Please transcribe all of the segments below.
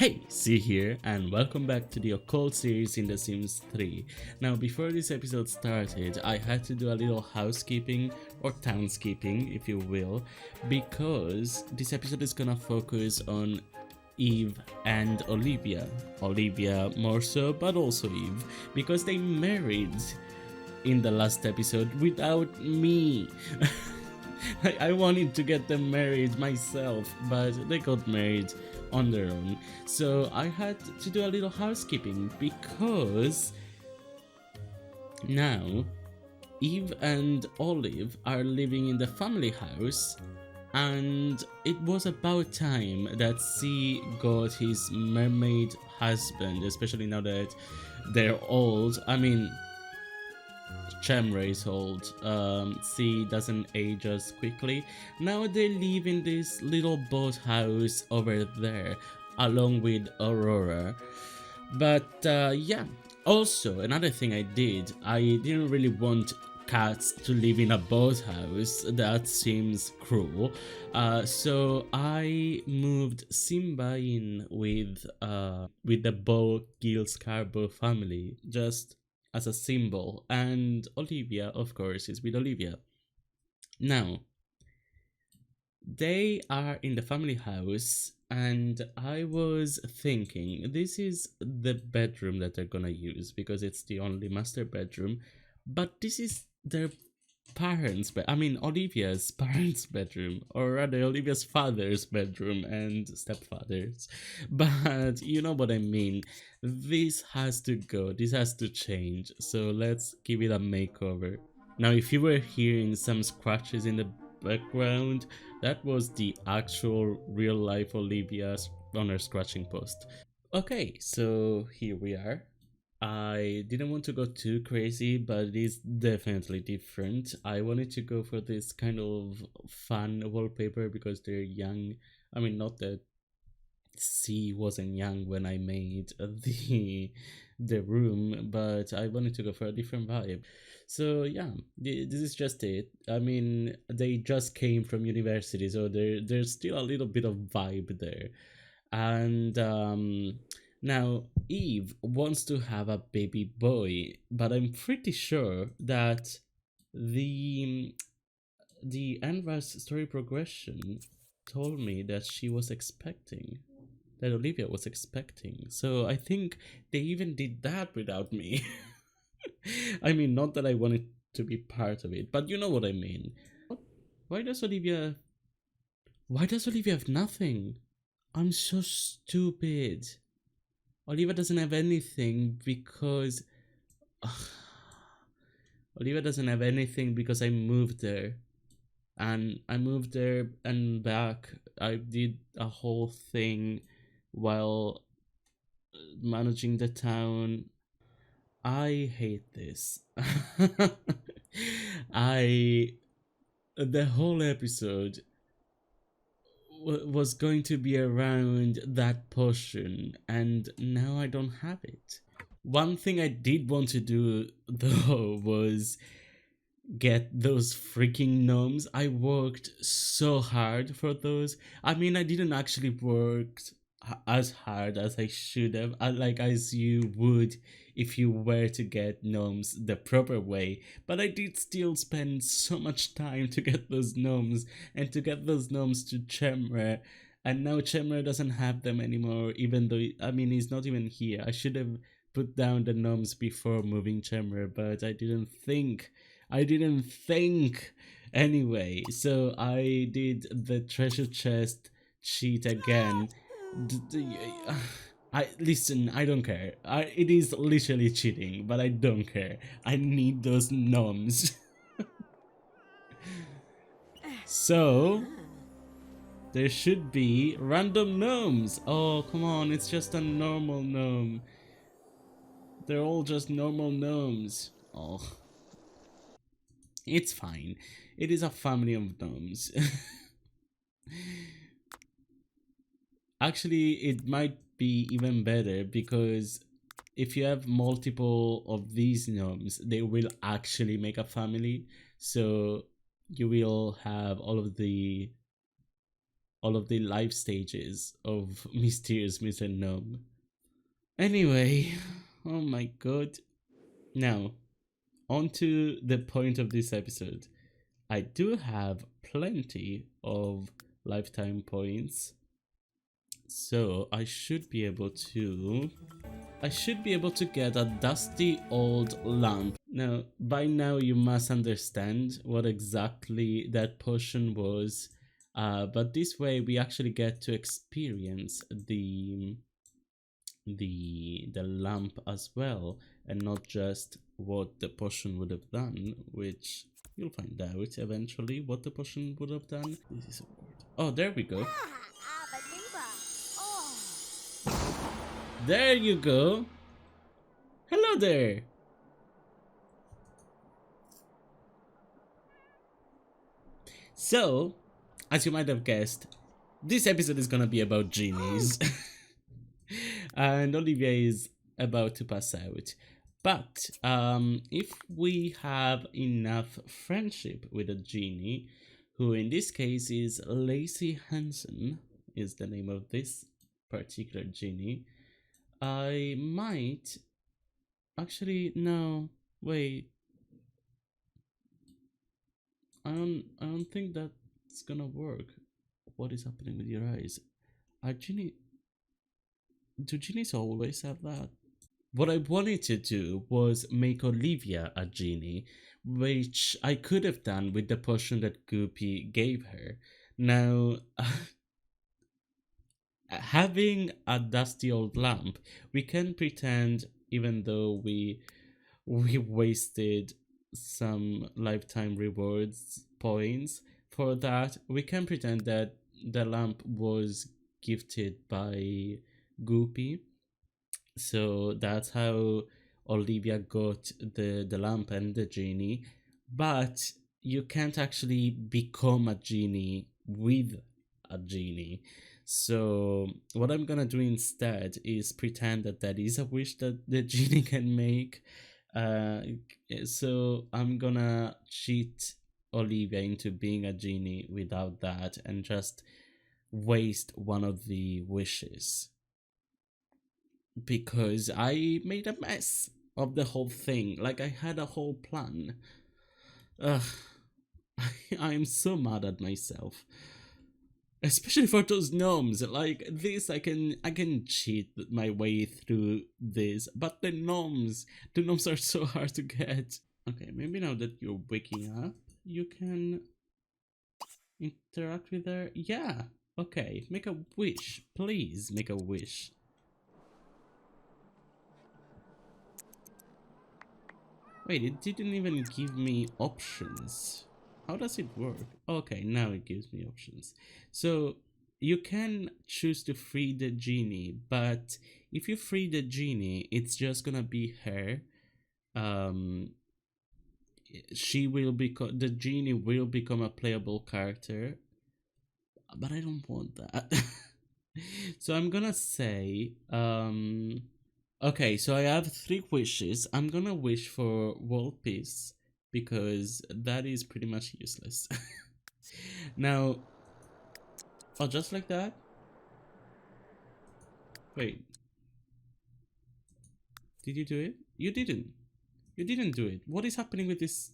Hey, C here, and welcome back to the occult series in The Sims 3. Now, before this episode started, I had to do a little housekeeping, or townskeeping if you will, because this episode is gonna focus on Eve and Olivia. Olivia more so, but also Eve, because they married in the last episode without me. I wanted to get them married myself, but they got married on their own. So I had to do a little housekeeping because now Eve and Olive are living in the family house, and it was about time that C got his mermaid husband, especially now that they're old. I mean, Chamra is old. C doesn't age as quickly. Now they live in this little boat house over there, along with Aurora. But yeah. Also, another thing I didn't really want cats to live in a boat house. That seems cruel. So I moved Simba in with the Bo Gil Scarborough family, just as a symbol, and Olivia, of course, is with Olivia. Now, they are in the family house, and I was thinking this is the bedroom that they're gonna use because it's the only master bedroom, but this is their parents' I mean, Olivia's parents' bedroom, or rather, Olivia's father's bedroom and stepfather's. But you know what I mean. This has to go. This has to change. So let's give it a makeover. Now, if you were hearing some scratches in the background, that was the actual real life Olivia on her scratching post. Okay, so here we are. I didn't want to go too crazy, but it is definitely different. I wanted to go for this kind of fun wallpaper because they're young. I mean, not that C wasn't young when I made the room, but I wanted to go for a different vibe. So yeah, this is just it. I mean, they just came from university, so there's still a little bit of vibe there. And now Eve wants to have a baby boy, but I'm pretty sure that the the Anvar's story progression told me that she was expecting, that Olivia was expecting. So I think they even did that without me. I mean, not that I wanted to be part of it, but you know what I mean. Why does Olivia why does Olivia have nothing? I'm so stupid. Olivia doesn't have anything because Olivia doesn't have anything because I moved there. And I moved there and back. I did a whole thing while managing the town. I hate this. I the whole episode was going to be around that potion, and now I don't have it. One thing I did want to do though was get those freaking gnomes. I worked so hard for those. I mean, I didn't actually work as hard as I should have, like as you would if you were to get gnomes the proper way, but I did still spend so much time to get those gnomes and to get those gnomes to Chemra, and now Chemra doesn't have them anymore, even though, I mean, he's not even here. I should have put down the gnomes before moving Chemra, but I didn't think anyway, so I did the treasure chest cheat again. I listen, I don't care. It is literally cheating, but I don't care. I need those gnomes. So there should be random gnomes. Oh, come on, it's just a normal gnome. They're all just normal gnomes. Oh, it's fine. It is a family of gnomes. Actually, it might be even better because if you have multiple of these gnomes, they will actually make a family. So you will have all of the all of the life stages of Mysterious Mr. Gnome. Anyway, oh my god. Now, on to the point of this episode. I do have plenty of lifetime points, so I should be able to get a dusty old lamp. Now, by now you must understand what exactly that potion was, but this way we actually get to experience the lamp as well, and not just what the potion would have done, which you'll find out eventually what the potion would have done. This is a word. Oh, there we go. There you go. Hello there. So, as you might have guessed, this episode is gonna be about genies. And Olivia is about to pass out. But if we have enough friendship with a genie, who in this case is Lacey Hansen, is the name of this particular genie, I might actually no wait. I don't think that's gonna work. What is happening with your eyes? Are genie Do genies always have that? What I wanted to do was make Olivia a genie, which I could have done with the potion that Goopy gave her. Now, having a dusty old lamp, we can pretend, even though we wasted some lifetime rewards points for that, we can pretend that the lamp was gifted by Goopy. So that's how Olivia got the lamp and the genie. But you can't actually become a genie with a genie. So what I'm gonna do instead is pretend that that is a wish that the genie can make. Uh, so I'm gonna cheat Olivia into being a genie without that and just waste one of the wishes, because I made a mess of the whole thing. Like, I had a whole plan. Ugh, I'm so mad at myself. Especially for those gnomes. Like this, I can cheat my way through this, but the gnomes are so hard to get. Okay, maybe now that you're waking up, you can interact with her. Yeah. Okay, make a wish, please. Make a wish. Wait, it didn't even give me options. How does it work? Okay, now it gives me options. So you can choose to free the genie, but if you free the genie, it's just gonna be her. Um, the genie will become a playable character, but I don't want that. So I'm gonna say, okay, so I have three wishes. I'm gonna wish for world peace because that is pretty much useless. Now, oh, just like that? Wait, did you do it? You didn't. You didn't do it. What is happening with this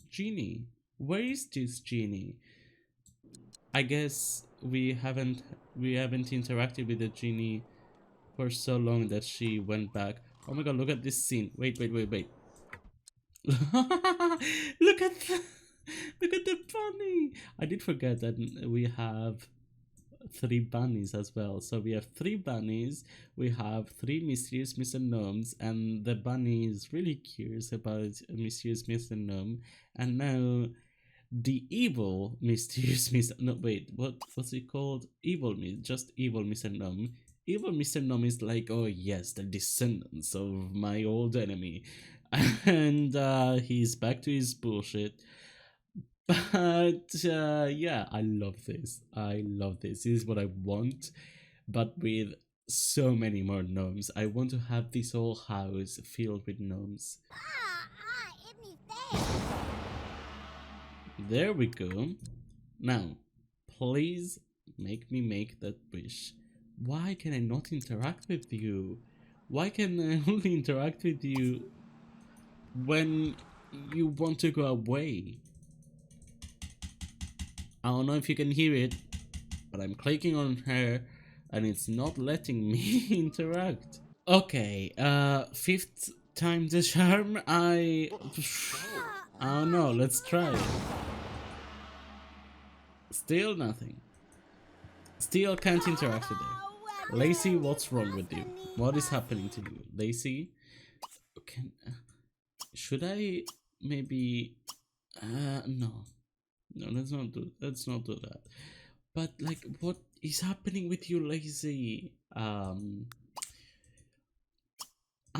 genie? Where is this genie? I guess we haven't interacted with the genie for so long that she went back. Oh my god, look at this scene. Wait, wait, wait, wait. Look at look at the bunny. I did forget that we have three bunnies as well. So we have three bunnies, we have three Mysterious Mr. Gnomes, and the bunny is really curious about Mysterious Mr. Gnome. And now the evil Mysterious Mr. No, wait, what's it called? Evil Mr. Gnome. Evil Mr. Gnome is like, oh yes, the descendants of my old enemy. And he's back to his bullshit. But yeah, I love this. I love this. This is what I want, but with so many more gnomes. I want to have this whole house filled with gnomes. There we go. Now, please Make me make that wish. Why can I not interact with you? Why can I only interact with you when you want to go away? I don't know if you can hear it, but I'm clicking on her and it's not letting me interact. Okay, fifth time the charm. I don't know, let's try it. Still nothing. Still can't interact with her. Lacey, what's wrong with you? What is happening to you? Lacey? Can, should I maybe... no. No, let's not do that. But, like, what is happening with you, Lacey? I'm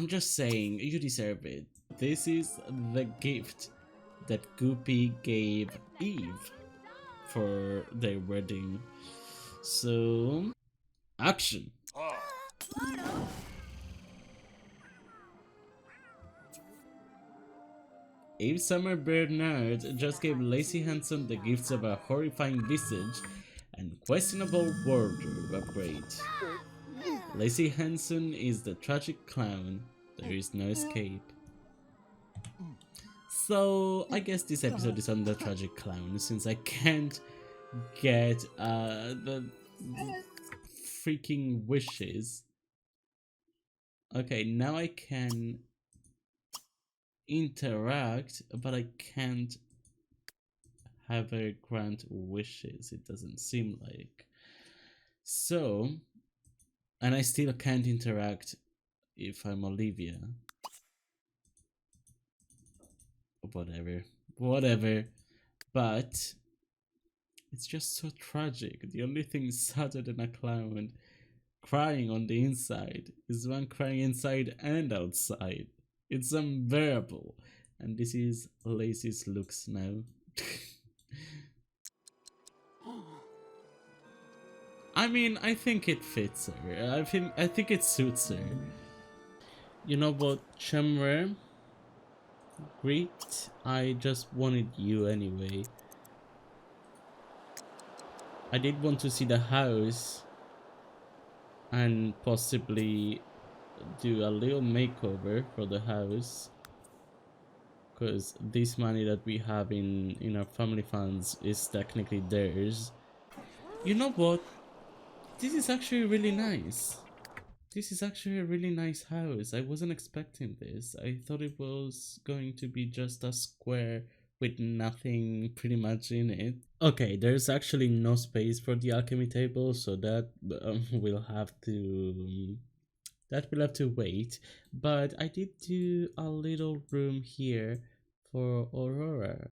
just saying, you deserve it. This is the gift that Goopy gave Eve for their wedding. So, action! Eve Summer Bernard just gave Lacey Hanson the gifts of a horrifying visage and questionable wardrobe upgrade. Lacey Hanson is the tragic clown. There is no escape. So, I guess this episode is on the tragic clown since I can't get the freaking wishes. Okay, now I can interact, but I can't have her grant wishes, it doesn't seem like. So, and I still can't interact if I'm Olivia. Whatever. But it's just so tragic. The only thing sadder than a clown crying on the inside is one crying inside and outside. It's unbearable. And this is Lacey's looks now. I mean, I think it fits her. I think it suits her. You know what, Chumre? Great. I just wanted you anyway. I did want to see the house and possibly do a little makeover for the house, because this money that we have in our family funds is technically theirs. You know what? This is actually really nice. This is actually a really nice house. I wasn't expecting this. I thought it was going to be just a square with nothing pretty much in it. Okay, there's actually no space for the alchemy table, so that will have to wait. But I did do a little room here for Aurora,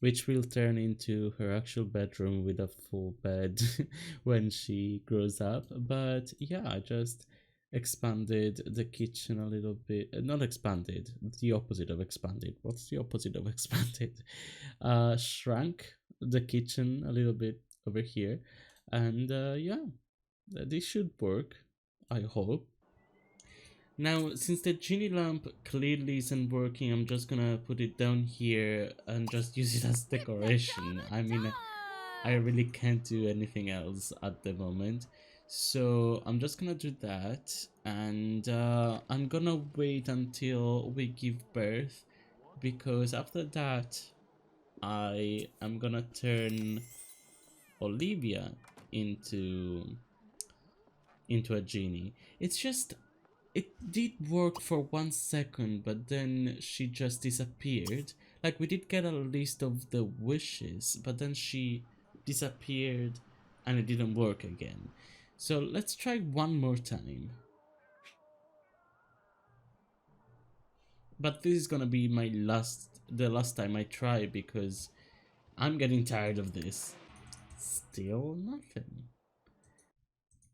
which will turn into her actual bedroom with a full bed when she grows up. But yeah, I just expanded the kitchen a little bit. Not expanded, the opposite of expanded. What's the opposite of expanded? Shrunk the kitchen a little bit over here. And yeah, this should work, I hope. Now, since the genie lamp clearly isn't working, I'm just gonna put it down here and just use it as decoration. I mean, I really can't do anything else at the moment. So I'm just gonna do that, and I'm gonna wait until we give birth, because after that I am gonna turn Olivia into a genie. It's just, it did work for 1 second, but then she just disappeared. Like, we did get a list of the wishes, but then she disappeared and it didn't work again. So let's try one more time. But this is gonna be the last time I try, because I'm getting tired of this. Still nothing.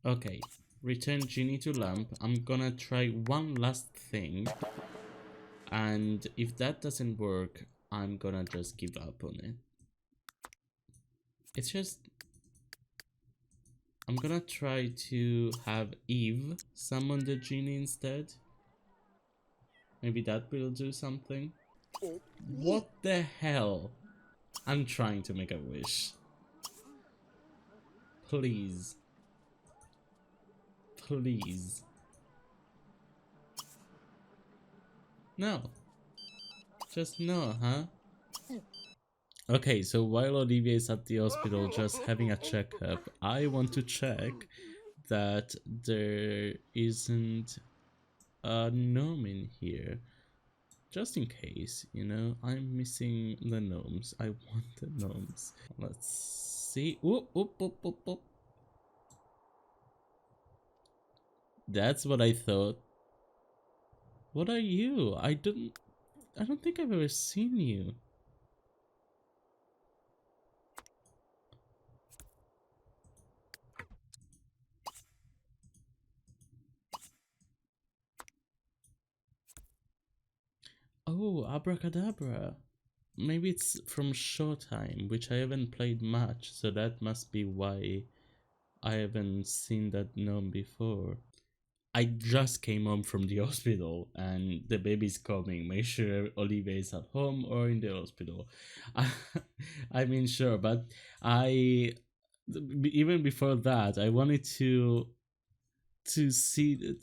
Okay, return genie to lamp. I'm gonna try one last thing, and if that doesn't work, I'm gonna just give up on it. It's just, I'm gonna try to have Eve summon the genie instead. Maybe that will do something. What the hell? I'm trying to make a wish. Please. Please. No. Just no, huh? Okay, so while Olivia is at the hospital just having a checkup, I want to check that there isn't a gnome in here. Just in case, you know, I'm missing the gnomes. I want the gnomes. Let's see. Oop, oop, oop, oop, oop. That's what I thought. What are you? I don't think I've ever seen you. Oh, abracadabra. Maybe it's from Showtime, which I haven't played much, so that must be why I haven't seen that gnome before. I just came home from the hospital and the baby's coming. Make sure Olivia is at home or in the hospital. I mean, sure, but I even before that, I wanted to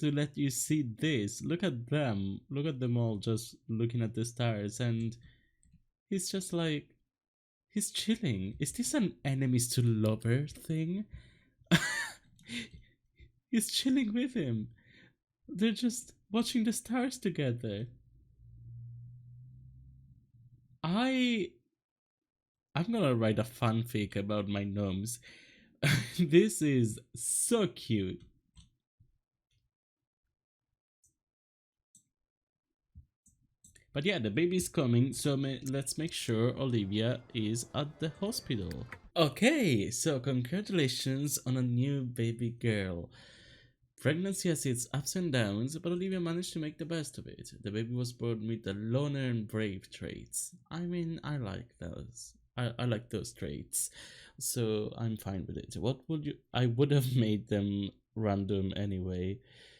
let you see this. Look at them. Look at them all just looking at the stars, and he's just like he's chilling. Is this an enemies to lover thing? He's chilling with him. They're just watching the stars together. I I'm gonna write a fanfic about my gnomes. This is so cute. But yeah, the baby's coming, so let's make sure Olivia is at the hospital. Okay, so congratulations on a new baby girl. Pregnancy has its ups and downs, but Olivia managed to make the best of it. The baby was born with the loner and brave traits. I mean, I like those. I like those traits, so I'm fine with it. What would you? I would have made them random anyway.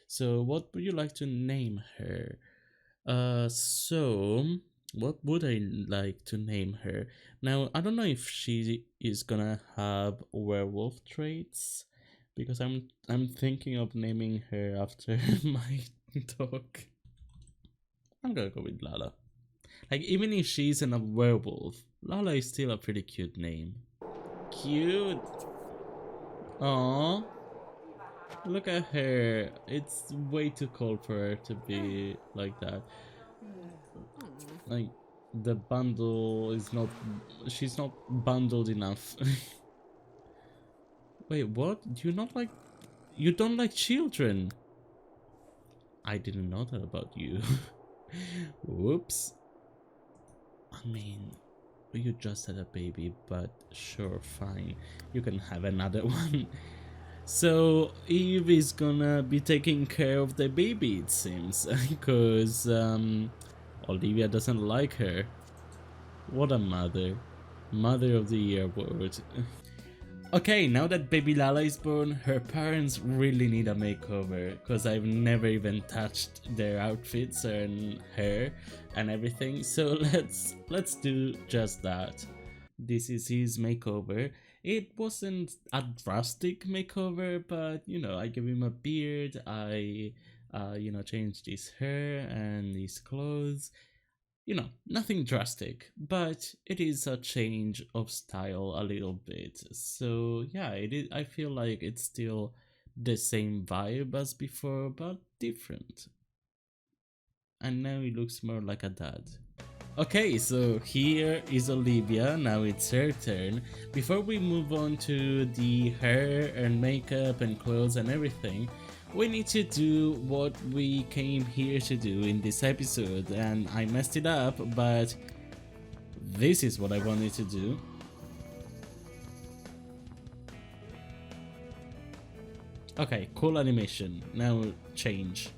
So, what would you like to name her? So what would I like to name her? Now, I don't know if she is gonna have werewolf traits because I'm thinking of naming her after my dog. I'm gonna go with Lala. Like even if she isn't a werewolf, Lala is still a pretty cute name. Cute. Aww. Look at her. It's way too cold for her to be like that. Like the bundle is not, she's not bundled enough. Wait, what? Do you not like, you don't like children? I didn't know that about you. Whoops. I mean, you just had a baby, but sure, fine, you can have another one. So Eve is gonna be taking care of the baby, it seems, because Olivia doesn't like her. What a mother. Mother of the Year award. Okay, now that baby Lala is born, her parents really need a makeover because I've never even touched their outfits and hair and everything. So let's do just that. This is his makeover. It wasn't a drastic makeover, but you know, I gave him a beard, I you know, changed his hair and his clothes. You know, nothing drastic, but it is a change of style a little bit. So yeah, it is, I feel like it's still the same vibe as before, but different. And now he looks more like a dad. Okay, so here is Olivia, now it's her turn. Before we move on to the hair and makeup and clothes and everything, we need to do what we came here to do in this episode, and I messed it up, but this is what I wanted to do. Okay, cool animation. Now change.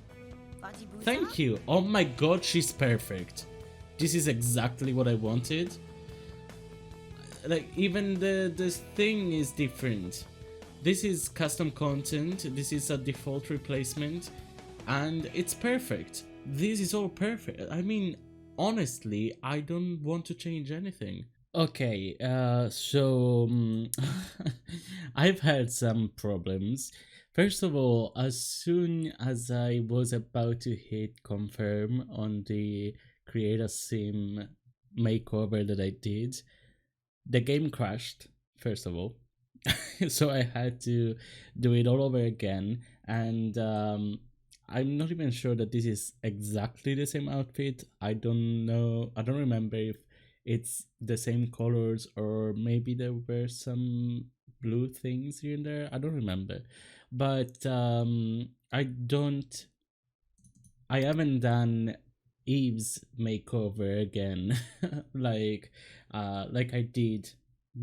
Thank you. Oh my god, she's perfect. This is exactly what I wanted. Like even this thing is different. This is custom content, this is a default replacement, and it's perfect. This is all perfect. I mean, honestly, I don't want to change anything. Okay, I've had some problems. First of all, as soon as I was about to hit confirm on the create a sim makeover that I did, the game crashed, first of all. So I had to do it all over again. And I'm not even sure that this is exactly the same outfit. I don't know. I don't remember if it's the same colors or maybe there were some blue things here and there. I don't remember. But I haven't done Eve's makeover again, like I did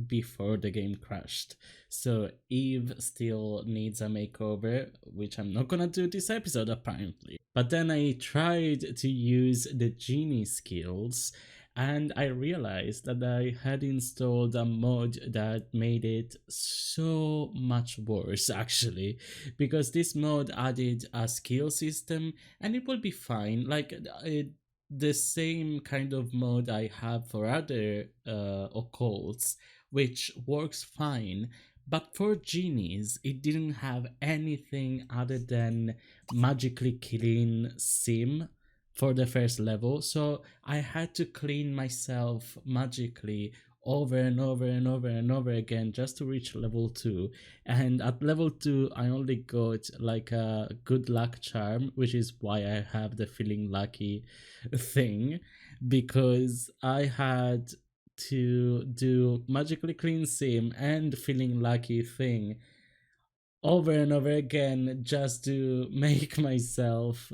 before the game crashed. So Eve still needs a makeover, which I'm not gonna do this episode apparently. But then I tried to use the Genie skills, and I realized that I had installed a mod that made it so much worse actually, because this mod added a skill system and it will be fine. Like the same kind of mode I have for other occults, which works fine. But for genies, it didn't have anything other than magically clean sim for the first level. So I had to clean myself magically over and over and over and over again just to reach level 2. And at level 2 I only got like a good luck charm, which is why I have the feeling lucky thing, because I had to do magically clean sim and feeling lucky thing over and over again just to make myself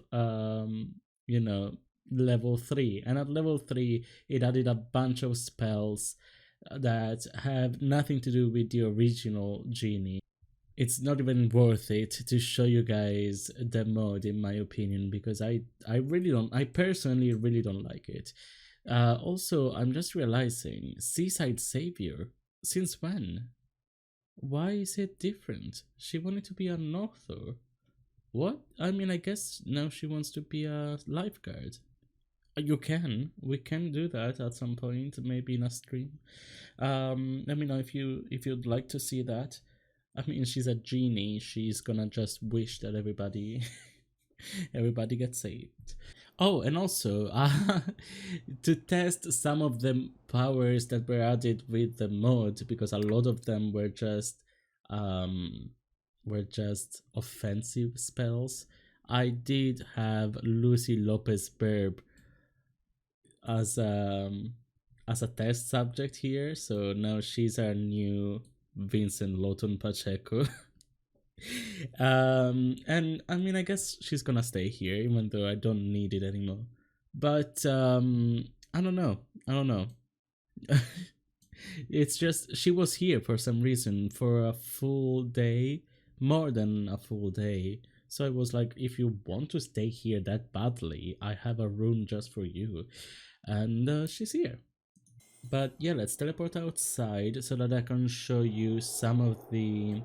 you know level 3. And at level 3 it added a bunch of spells that have nothing to do with the original genie. It's not even worth it to show you guys the mod in my opinion, because I really don't, I personally really don't like it. Also, I'm just realizing Seaside Savior, since when? Why is it different? She wanted to be an author. What? I mean, I guess now she wants to be a lifeguard. You can. We can do that at some point, maybe in a stream. Let me know if you'd like to see that. I mean, she's a genie. She's gonna just wish that everybody everybody gets saved. Oh, and also to test some of the powers that were added with the mod, because a lot of them um were just offensive spells. I did have Lucy Lopez Burb as as a test subject here, so now she's our new Vincent Lawton Pacheco. And I mean, I guess she's gonna stay here, even though I don't need it anymore. But I don't know. I don't know. It's just she was here for some reason for a full day, more than a full day. So I was like, if you want to stay here that badly, I have a room just for you. And she's here. But yeah, let's teleport outside so that I can show you some of the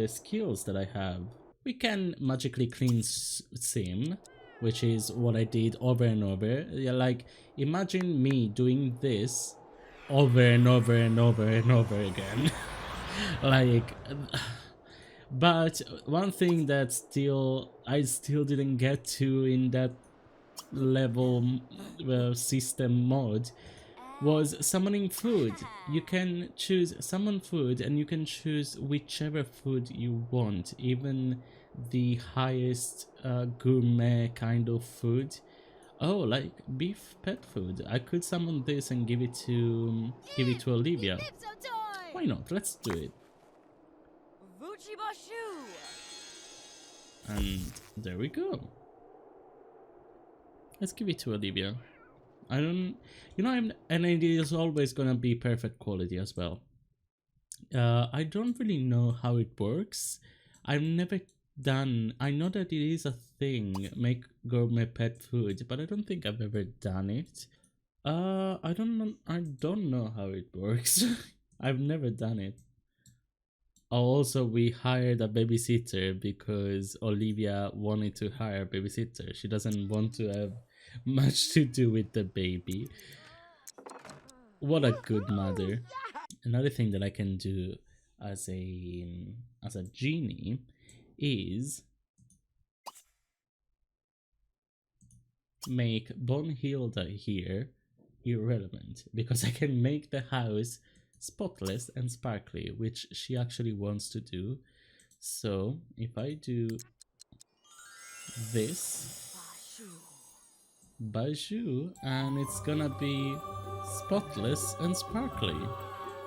skills that I have. We can magically clean sim, which is what I did over and over. Yeah, like imagine me doing this over and over and over and over again. Like, but one thing that still I still didn't get to in that level system mod was summoning food. You can choose summon food and you can choose whichever food you want, even the highest gourmet kind of food. Oh, like beef pet food. I could summon this and give it to Olivia. Why not? Let's do it. And there we go. Let's give it to Olivia. I don't, and it is always gonna be perfect quality as well. I don't really know how it works. I've never done. I know that it is a thing, make gourmet pet food, but I don't think I've ever done it. I don't know. I don't know how it works. I've never done it. Also, we hired a babysitter because Olivia wanted to hire a babysitter. She doesn't want to have much to do with the baby. What a good mother. Another thing that I can do as a genie is make Bonhilda here irrelevant, because I can make the house spotless and sparkly, which she actually wants to do. So if I do this, Baju, and it's gonna be spotless and sparkly.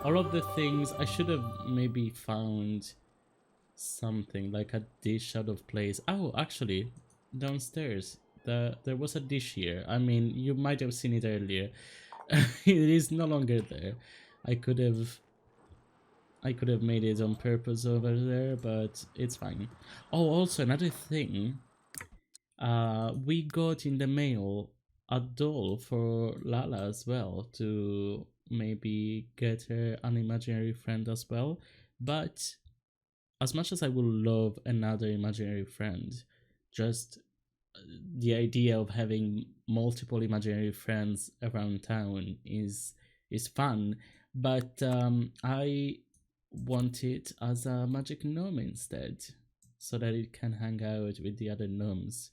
All of the things I should have maybe found something like a dish out of place. Oh, actually, downstairs there was a dish here. I mean, you might have seen it earlier. It is no longer there. I could have I could have made it on purpose over there, but it's fine. Oh, also another thing, we got in the mail a doll for Lala as well, to maybe get her an imaginary friend as well. But as much as I would love another imaginary friend, just the idea of having multiple imaginary friends around town is fun. But I want it as a magic gnome instead, so that it can hang out with the other gnomes,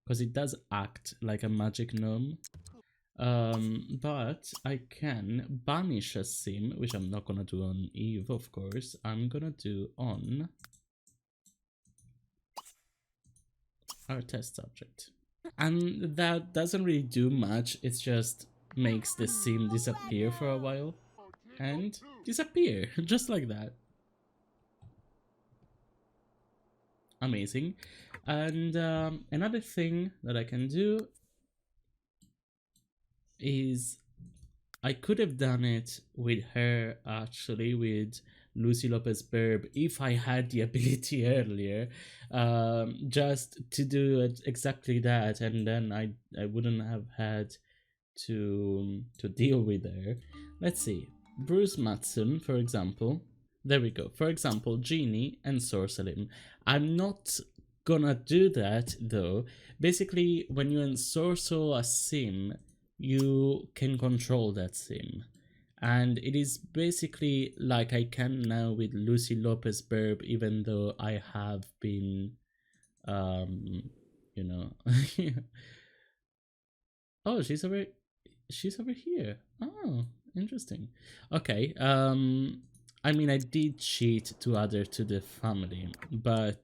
because it does act like a magic gnome. But I can banish a sim, which I'm not gonna do on Eve, of course. I'm gonna do on our test subject. And that doesn't really do much, it just makes the sim disappear for a while and disappear, just like that. Amazing. And another thing that I can do is I could have done it with her, actually, with Lucy Lopez Burb, if I had the ability earlier, just to do exactly that, and then I wouldn't have had to deal with her. Let's see, Bruce Matson, for example. There we go. For example, Genie and Sorcelim. I'm not gonna do that though. Basically, when you ensorcel a sim, you can control that sim. And it is basically like I can now with Lucy Lopez Burb, even though I have been, um, you know. Oh, she's over here. Oh, interesting. Okay. I mean, I did cheat to add her to the family, but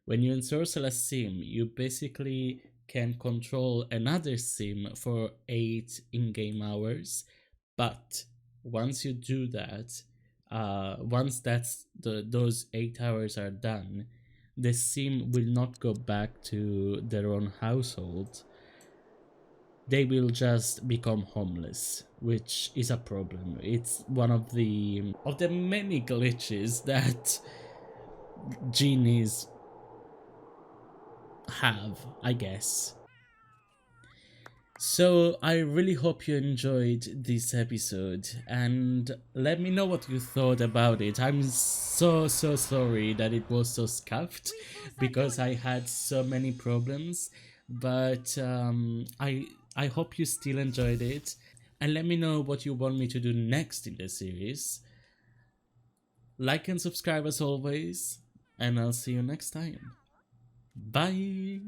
when you ensorcel a sim, you basically can control another sim for 8 in-game hours. But once you do that, once those 8 hours are done, the sim will not go back to their own household. They will just become homeless, which is a problem. It's one of the many glitches that genies have, I guess. So I really hope you enjoyed this episode, and let me know what you thought about it. I'm so sorry that it was so scuffed, because I had so many problems, but I hope you still enjoyed it, and let me know what you want me to do next in the series. Like and subscribe as always, and I'll see you next time. Bye.